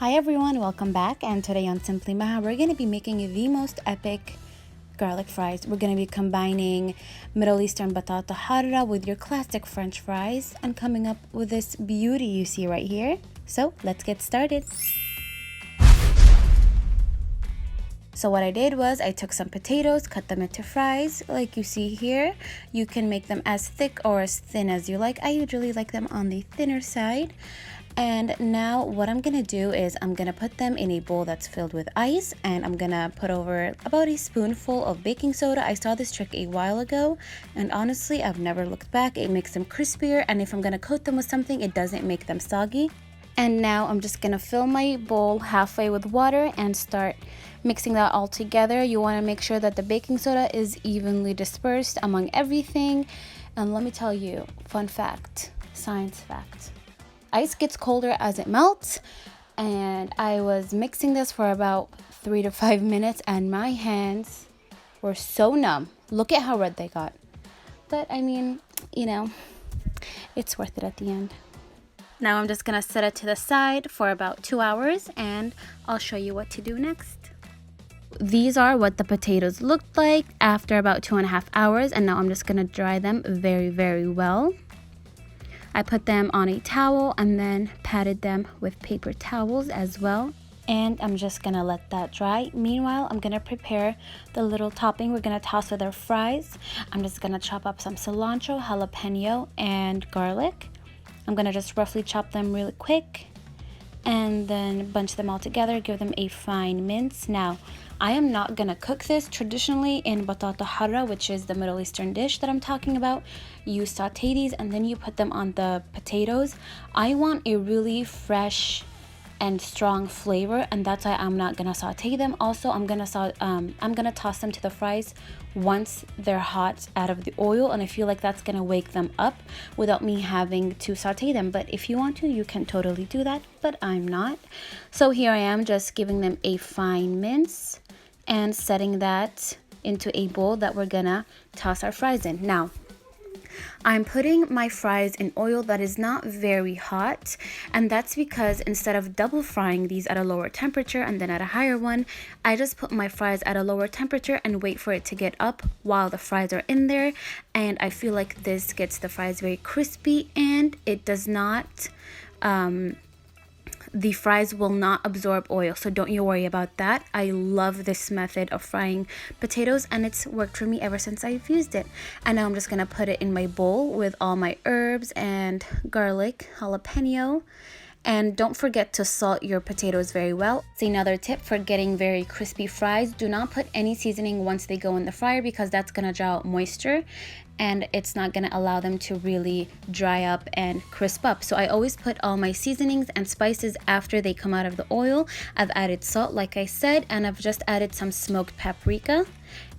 Hi everyone, welcome back, and today on Simply Maha we're going to be making the most epic garlic fries. We're going to be combining Middle Eastern batata harra with your classic French fries and coming up with this beauty you see right here. So let's get started. So what I did was I took some potatoes, cut them into fries like you see here. You can make them as thick or as thin as you like. I usually like them on the thinner side. And now what I'm gonna do is I'm gonna put them in a bowl that's filled with ice, and I'm gonna put over about a spoonful of baking soda. I saw this trick a while ago, and honestly I've never looked back. It makes them crispier, and if I'm gonna coat them with something, it doesn't make them soggy. And now I'm just gonna fill my bowl halfway with water and start mixing that all together. You want to make sure that the baking soda is evenly dispersed among everything. And let me tell you, fun fact, science fact, ice gets colder as it melts, and I was mixing this for about 3 to 5 minutes and my hands were so numb. Look at how red they got. But I mean, you know, it's worth it at the end. Now I'm just gonna set it to the side for about 2 hours and I'll show you what to do next. These are what the potatoes looked like after about 2.5 hours, and now I'm just gonna dry them very well. I put them on a towel and then patted them with paper towels as well. And I'm just gonna let that dry. Meanwhile, I'm gonna prepare the little topping we're gonna toss with our fries. I'm just gonna chop up some cilantro, jalapeño, and garlic. I'm gonna just roughly chop them really quick and then bunch them all together, give them a fine mince. Now, I am not gonna cook this. Traditionally in batata harra, which is the Middle Eastern dish that I'm talking about, you saute these and then you put them on the potatoes. I want a really fresh and strong flavor, and that's why I'm not gonna saute them. Also, I'm gonna toss them to the fries once they're hot out of the oil, and I feel like that's gonna wake them up without me having to saute them. But if you want to, you can totally do that, but I'm not. So here I am, just giving them a fine mince and setting that into a bowl that we're gonna toss our fries in. Now, I'm putting my fries in oil that is not very hot, and that's because instead of double frying these at a lower temperature and then at a higher one, I just put my fries at a lower temperature and wait for it to get up while the fries are in there. And I feel like this gets the fries very crispy, and it does not the fries will not absorb oil, so don't you worry about that. I love this method of frying potatoes, and it's worked for me ever since I've used it. And now I'm just gonna put it in my bowl with all my herbs and garlic, jalapeno. And don't forget to salt your potatoes very well. It's another tip for getting very crispy fries. Do not put any seasoning once they go in the fryer, because that's gonna draw out moisture and it's not gonna allow them to really dry up and crisp up. So I always put all my seasonings and spices after they come out of the oil. I've added salt, like I said, and I've just added some smoked paprika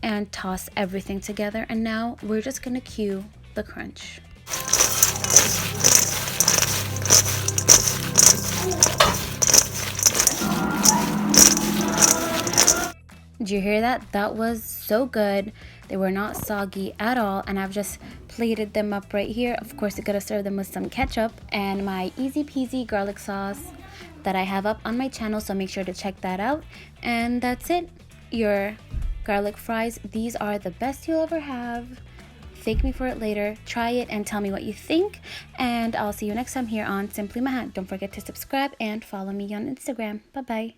and toss everything together. And now we're just gonna cue the crunch. Did you hear that? That was so good. They were not soggy at all, and I've just plated them up right here. Of course, you gotta serve them with some ketchup and my easy peasy garlic sauce that I have up on my channel, so make sure to check that out. And that's it, your garlic fries. These are the best you'll ever have. Thank me for it later. Try it and tell me what you think, and I'll see you next time here on Simply Maha. Don't forget to subscribe and follow me on Instagram. Bye bye.